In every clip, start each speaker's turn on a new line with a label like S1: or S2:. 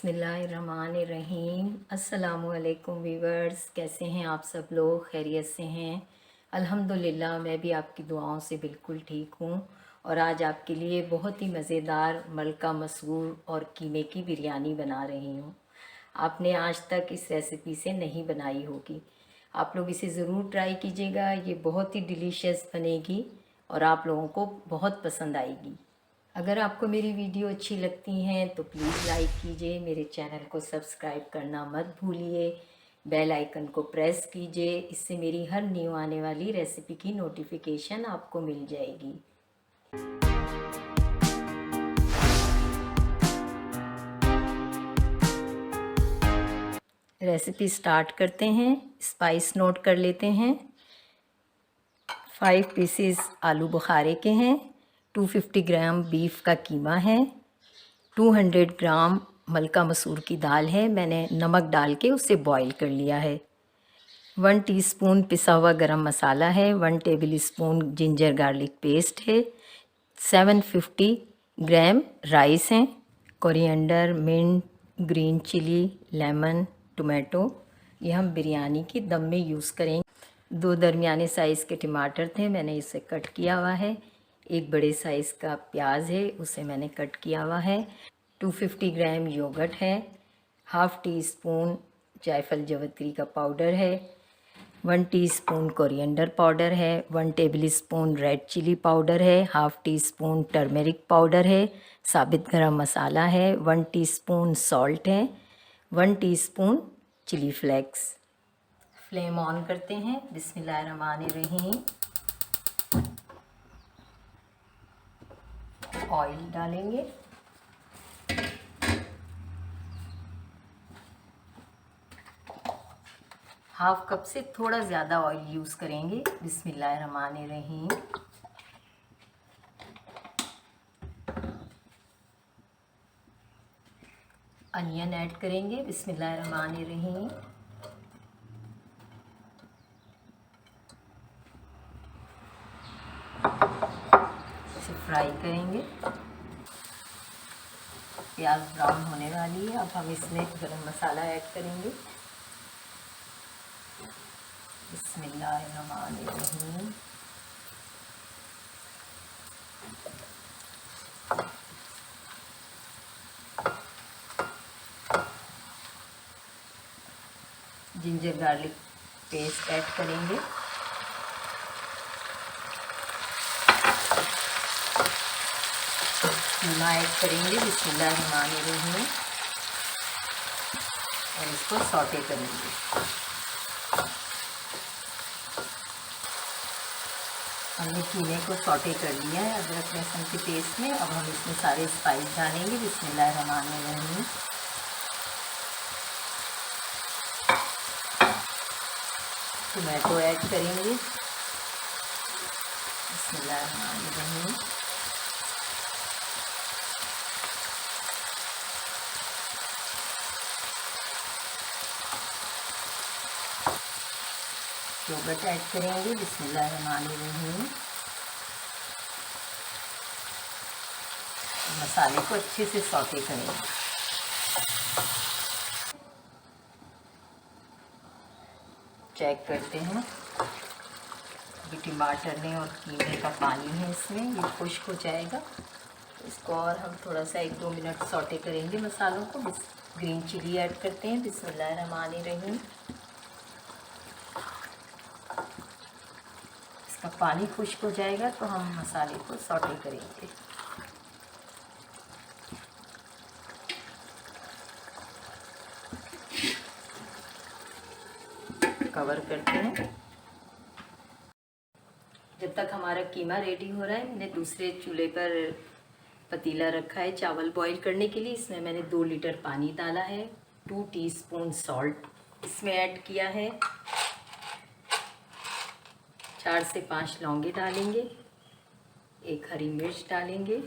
S1: बिस्मिल्लाहिर्रहमानिर्रहीम। अस्सलामुअलैकुम वीवर्स, कैसे हैं आप सब लोग? खैरियत से हैं? अल्हम्दुलिल्लाह, मैं भी आपकी दुआओं से बिल्कुल ठीक हूँ। और आज आपके लिए बहुत ही मज़ेदार मलका मसूर और कीमे की बिरयानी बना रही हूँ। आपने आज तक इस रेसिपी से नहीं बनाई होगी। आप लोग इसे ज़रूर ट्राई कीजिएगा। ये बहुत ही डिलीशियस बनेगी और आप लोगों को बहुत पसंद आएगी। अगर आपको मेरी वीडियो अच्छी लगती हैं तो प्लीज़ लाइक कीजिए, मेरे चैनल को सब्सक्राइब करना मत भूलिए, बेल आइकन को प्रेस कीजिए। इससे मेरी हर न्यू आने वाली रेसिपी की नोटिफिकेशन आपको मिल जाएगी। रेसिपी स्टार्ट करते हैं। स्पाइस नोट कर लेते हैं। 5 पीसेस आलू बुखारे के हैं, 250 ग्राम बीफ का कीमा है, 200 ग्राम मलका मसूर की दाल है। मैंने नमक डाल के उसे बॉईल कर लिया है। 1 टीस्पून पिसा हुआ गरम मसाला है, 1 table spoon ginger garlic paste है, 750 ग्राम राइस हैं, coriander, mint, green chilli, lemon, tomato. ये हम बिरयानी की दम में यूज़ करेंगे। 2 दरमियाने साइज़ के टमाटर थे, मैंने इसे कट किया हुआ है। 1 बड़े साइज़ का प्याज है, उसे मैंने कट किया हुआ है। 250 ग्राम योगर्ट है, हाफ़ टी स्पून जायफल जवित्री का पाउडर है, 1 टीस्पून कोरिएंडर पाउडर है, 1 table spoon red chilli powder है, half teaspoon turmeric powder है, साबित गरम मसाला है, 1 टीस्पून सॉल्ट है, 1 teaspoon chilli flakes. Flame on करते हैं। बिस्मिल्लाहिर्रहमानिर्रहीम। ऑयल डालेंगे। हाफ कप से थोड़ा ज़्यादा ऑयल यूज़ करेंगे। बिस्मिल्लाहिर्रहमानिर्रहीम। अनियन ऐड करेंगे। बिस्मिल्लाहिर्रहमानिर्रहीम। इसे फ्राई करेंगे। प्याज ब्राउन होने वाली है। अब हम इसमें गरम मसाला ऐड करेंगे। बिस्मिल्लाहिर्रहमानिर्रहीम। जिंजर गार्लिक पेस्ट ऐड करेंगे। कीमा ऐड करेंगे। बिस्मिल्लाहिर्रहमानिर्रहीम। और इसको सौटे करेंगे। हमने कीमे को सौटे कर लिया है अदरक लहसुन के पेस्ट में। अब हम इसमें सारे स्पाइस डालेंगे। बिस्मिल्लाहिर्रहमानिर्रहीम। टोमेटो ऐड करेंगे। बिस्मिल्लाहिर्रहमानिर्रहीम। योगर्ट ऐड करेंगे। बिस्मिल्लाहिर्रहमानिर्रहीम। मसाले को अच्छे से सौटे करेंगे। चेक करते हैं। ये टमाटर ने और कीमे का पानी है इसमें, ये खुश्क हो जाएगा। इसको और हम थोड़ा सा 1-2 मिनट सौटे करेंगे मसालों को। ग्रीन चिली ऐड करते हैं। बिस्मिल्लाहिर्रहमानिर्रहीम। इसका पानी खुश्क हो जाएगा तो हम मसाले को सौटे करेंगे। कवर करते हैं। जब तक हमारा कीमा रेडी हो रहा है, मैंने दूसरे चूल्हे पर पतीला रखा है चावल बॉईल करने के लिए। इसमें मैंने 2 लीटर पानी डाला है। 2 टीस्पून सॉल्ट इसमें ऐड किया है। 4 से 5 लौंगे डालेंगे। 1 हरी मिर्च डालेंगे।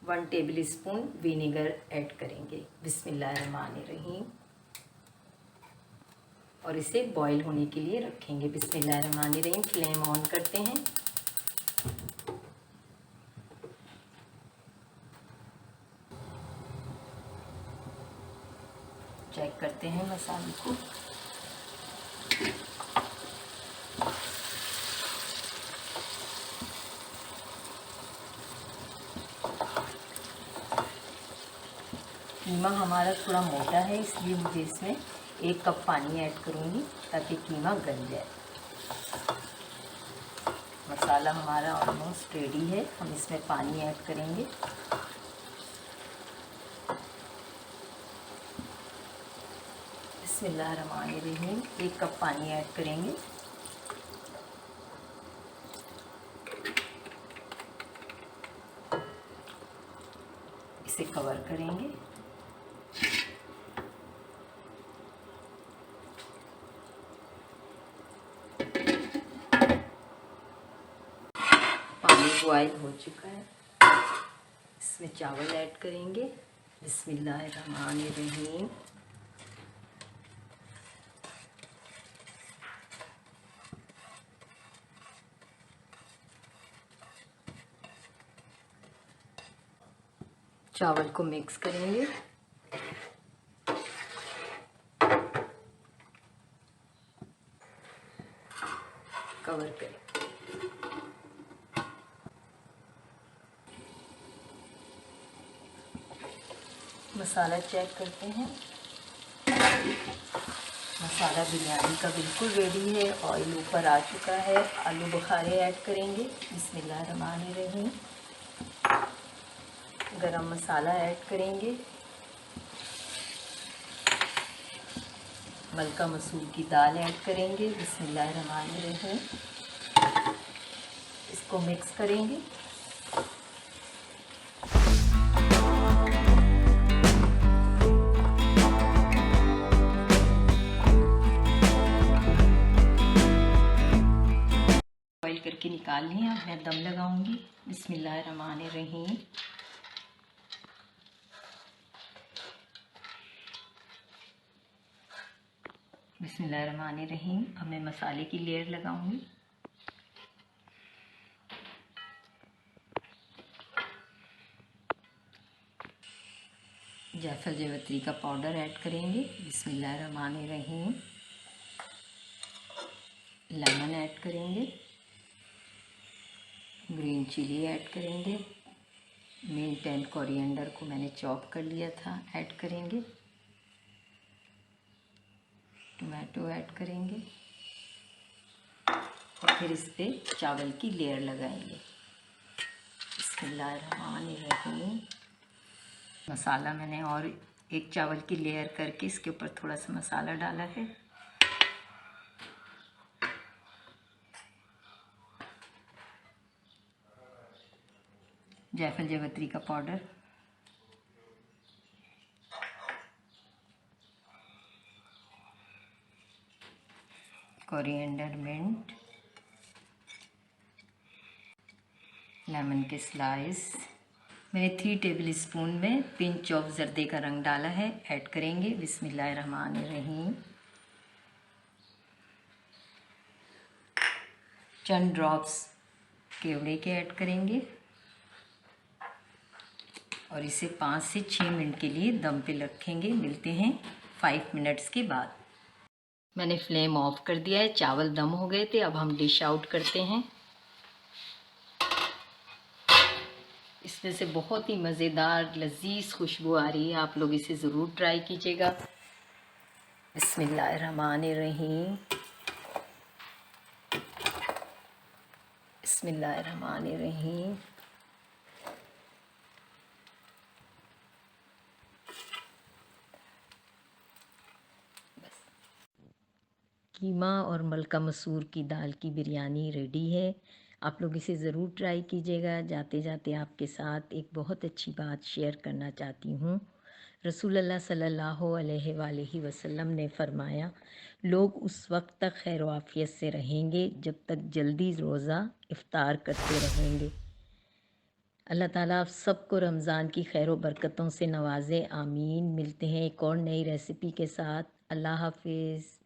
S1: 1 टेबल स्पून विनेगर ऐड करेंगे। बिस्मिल्लाहिर्रहमानिर्रहीम। और इसे बॉईल होने के लिए रखेंगे। बिस्मिल्लाहिर्रहमानिर्रहीम। फ्लेम ऑन करते हैं। करते हैं मसाले को। कीमा हमारा थोड़ा मोटा है, इसलिए मुझे इसमें 1 कप पानी ऐड करूँगी ताकि कीमा गल जाए। मसाला हमारा ऑलमोस्ट रेडी है, हम इसमें पानी ऐड करेंगे। बिस्मिल्लाहिर्रहमानिर्रहीम, 1 कप पानी ऐड करेंगे। इसे कवर करेंगे। पानी बॉयल हो चुका है, इसमें चावल ऐड करेंगे। बिस्मिल्लाहिर्रहमानिर्रहीम। चावल को मिक्स करेंगे। कवर करें। मसाला चेक करते हैं। मसाला बिरयानी का बिल्कुल रेडी है, ऑयल ऊपर आ चुका है। आलू बुखारे ऐड करेंगे। बिस्मिल्लाहिर्रहमानिर्रहीम। गरम मसाला ऐड करेंगे। मलका मसूर की दाल ऐड करेंगे। बिस्मिल्लाहिर्रहमानिर्रहीम। इसको मिक्स करेंगे। बॉईल करके निकाल लिया, अब मैं दम लगाऊंगी। बिस्मिल्लाहिर्रहमानिर्रहीम। बिस्मिल्लाहिर्रहमानिर्रहीम। अब मैं मसाले की लेयर लगाऊंगी। जायफल जावित्री का पाउडर ऐड करेंगे। बिस्मिल्लाहिर्रहमानिर्रहीम। लेमन ऐड करेंगे। ग्रीन चिली ऐड करेंगे। मिंट एंड कोरिएंडर को मैंने चॉप कर लिया था, ऐड करेंगे। टोमेटो ऐड करेंगे और फिर इस पर चावल की लेयर लगाएंगे। बिस्मिल्लाहिर्रहमानिर्रहीम। मसाला मैंने और एक चावल की लेयर करके इसके ऊपर थोड़ा सा मसाला डाला है। जायफल जावित्री का पाउडर, कोरिएंडर, मिंट, लेमन के स्लाइस। मैंने 3 टेबल स्पून में पिंच ऑफ जर्दे का रंग डाला है, ऐड करेंगे। बिस्मिल्लाहिर्रहमानिर्रहीम। चंद ड्रॉप्स केवड़े के ऐड करेंगे और इसे 5 से 6 मिनट के लिए दम पे रखेंगे। मिलते हैं 5 मिनट्स के बाद। मैंने फ्लेम ऑफ कर दिया है, चावल दम हो गए थे। अब हम डिश आउट करते हैं। इसमें से बहुत ही मज़ेदार लजीज खुशबू आ रही है, आप लोग इसे ज़रूर ट्राई कीजिएगा। बिस्मिल्लाहिर्रहमानिर्रहीम। बिस्मिल्लाहिर्रहमानिर्रहीम। कीमा और मलका मसूर की दाल की बिरयानी रेडी है। आप लोग इसे ज़रूर ट्राई कीजिएगा। जाते जाते आपके साथ एक बहुत अच्छी बात शेयर करना चाहती हूँ। रसूलुल्लाह सल्लल्लाहु अलैहि वसल्लम ने फरमाया, लोग उस वक्त तक खैर आफियत से रहेंगे जब तक जल्दी रोज़ा इफ्तार करते रहेंगे। अल्लाह ताला आप सबको रमज़ान की खैर बरकतों से नवाज़े। आमीन। मिलते हैं एक और नई रेसिपी के साथ। अल्लाह हाफिज़।